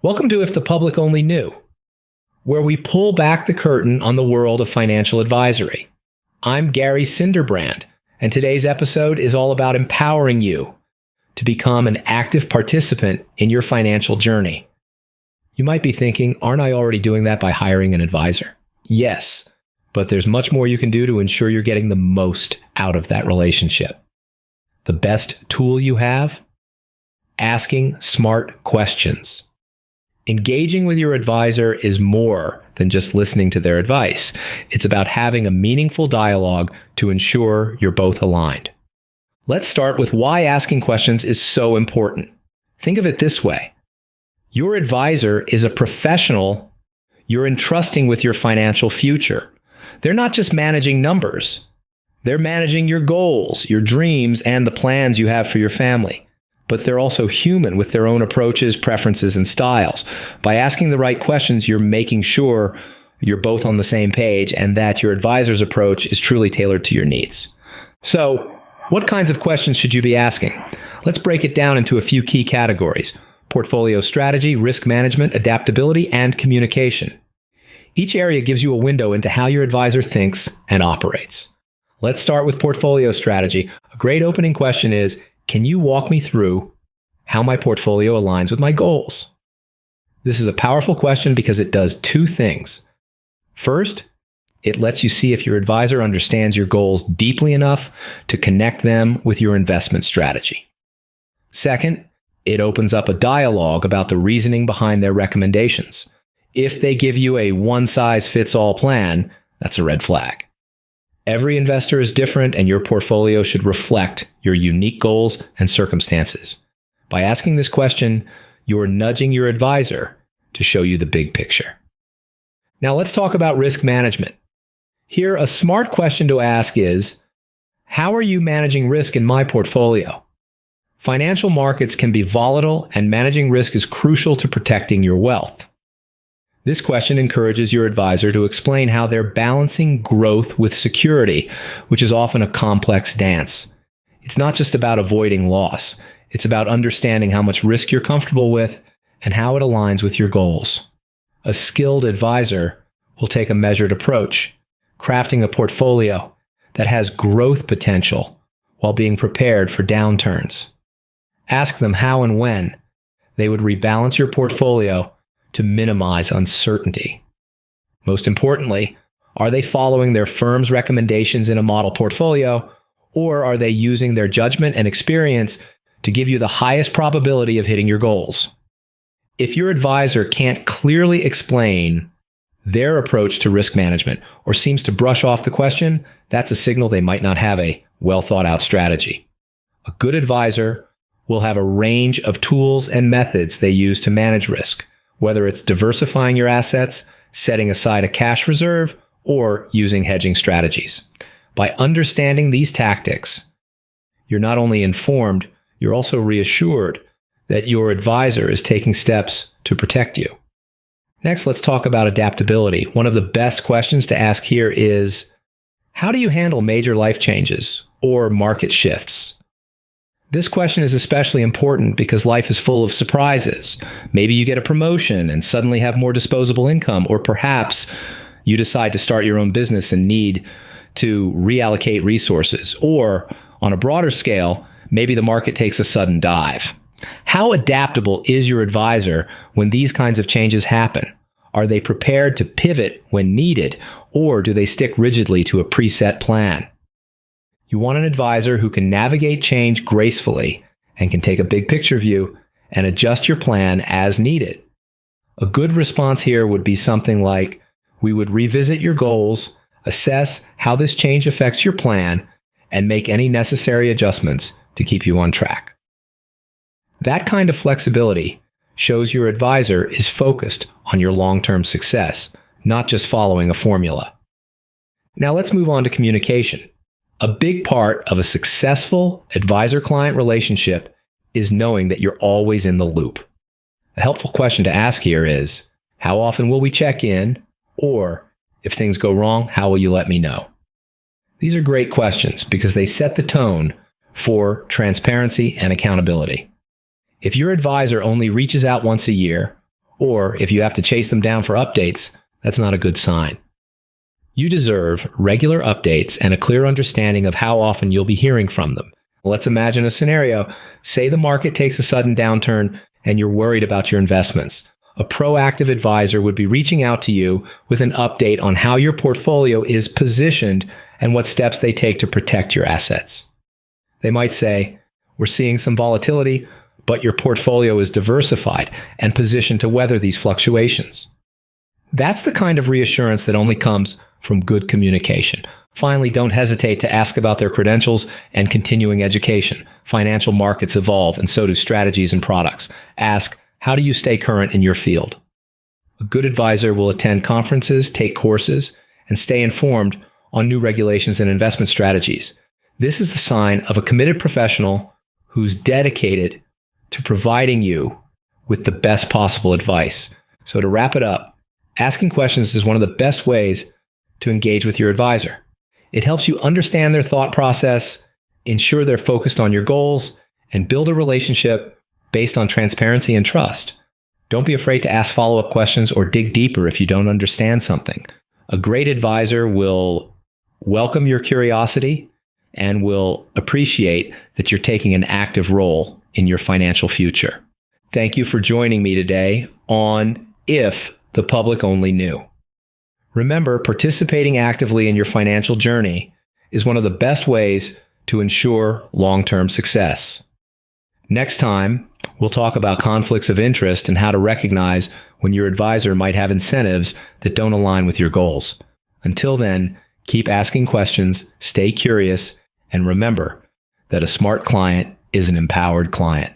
Welcome to If the Public Only Knew, where we pull back the curtain on the world of financial advisory. I'm Gary Cinderbrand, and today's episode is all about empowering you to become an active participant in your financial journey. You might be thinking, aren't I already doing that by hiring an advisor? Yes, but there's much more you can do to ensure you're getting the most out of that relationship. The best tool you have? Asking smart questions. Engaging with your advisor is more than just listening to their advice. It's about having a meaningful dialogue to ensure you're both aligned. Let's start with why asking questions is so important. Think of it this way. Your advisor is a professional you're entrusting with your financial future. They're not just managing numbers. They're managing your goals, your dreams, and the plans you have for your family. But they're also human with their own approaches, preferences, and styles. By asking the right questions, you're making sure you're both on the same page and that your advisor's approach is truly tailored to your needs. So, what kinds of questions should you be asking? Let's break it down into a few key categories: portfolio strategy, risk management, adaptability, and communication. Each area gives you a window into how your advisor thinks and operates. Let's start with portfolio strategy. A great opening question is, can you walk me through how my portfolio aligns with my goals? This is a powerful question because it does two things. First, it lets you see if your advisor understands your goals deeply enough to connect them with your investment strategy. Second, it opens up a dialogue about the reasoning behind their recommendations. If they give you a one-size-fits-all plan, that's a red flag. Every investor is different, and your portfolio should reflect your unique goals and circumstances. By asking this question, you're nudging your advisor to show you the big picture. Now let's talk about risk management. Here, a smart question to ask is, how are you managing risk in my portfolio? Financial markets can be volatile, and managing risk is crucial to protecting your wealth. This question encourages your advisor to explain how they're balancing growth with security, which is often a complex dance. It's not just about avoiding loss. It's about understanding how much risk you're comfortable with and how it aligns with your goals. A skilled advisor will take a measured approach, crafting a portfolio that has growth potential while being prepared for downturns. Ask them how and when they would rebalance your portfolio to minimize uncertainty. Most importantly, are they following their firm's recommendations in a model portfolio, or are they using their judgment and experience to give you the highest probability of hitting your goals? If your advisor can't clearly explain their approach to risk management or seems to brush off the question, that's a signal they might not have a well-thought-out strategy. A good advisor will have a range of tools and methods they use to manage risk, whether it's diversifying your assets, setting aside a cash reserve, or using hedging strategies. By understanding these tactics, you're not only informed, you're also reassured that your advisor is taking steps to protect you. Next, let's talk about adaptability. One of the best questions to ask here is, how do you handle major life changes or market shifts? This question is especially important because life is full of surprises. Maybe you get a promotion and suddenly have more disposable income, or perhaps you decide to start your own business and need to reallocate resources. Or on a broader scale, maybe the market takes a sudden dive. How adaptable is your advisor when these kinds of changes happen? Are they prepared to pivot when needed, or do they stick rigidly to a preset plan? You want an advisor who can navigate change gracefully and can take a big picture view and adjust your plan as needed. A good response here would be something like, we would revisit your goals, assess how this change affects your plan, and make any necessary adjustments to keep you on track. That kind of flexibility shows your advisor is focused on your long-term success, not just following a formula. Now let's move on to communication. A big part of a successful advisor-client relationship is knowing that you're always in the loop. A helpful question to ask here is, how often will we check in? Or, if things go wrong, how will you let me know? These are great questions because they set the tone for transparency and accountability. If your advisor only reaches out once a year, Or if you have to chase them down for updates, that's not a good sign. You deserve regular updates and a clear understanding of how often you'll be hearing from them. Let's imagine a scenario. Say the market takes a sudden downturn and you're worried about your investments. A proactive advisor would be reaching out to you with an update on how your portfolio is positioned and what steps they take to protect your assets. They might say, "We're seeing some volatility, but your portfolio is diversified and positioned to weather these fluctuations." That's the kind of reassurance that only comes from good communication. Finally, don't hesitate to ask about their credentials and continuing education. Financial markets evolve, and so do strategies and products. Ask, how do you stay current in your field? A good advisor will attend conferences, take courses, and stay informed on new regulations and investment strategies. This is the sign of a committed professional who's dedicated to providing you with the best possible advice. So to wrap it up, asking questions is one of the best ways to engage with your advisor. It helps you understand their thought process, ensure they're focused on your goals, and build a relationship based on transparency and trust. Don't be afraid to ask follow-up questions or dig deeper if you don't understand something. A great advisor will welcome your curiosity and will appreciate that you're taking an active role in your financial future. Thank you for joining me today on If the Public Only Knew. Remember, participating actively in your financial journey is one of the best ways to ensure long-term success. Next time, we'll talk about conflicts of interest and how to recognize when your advisor might have incentives that don't align with your goals. Until then, keep asking questions, stay curious, and remember that a smart client is an empowered client.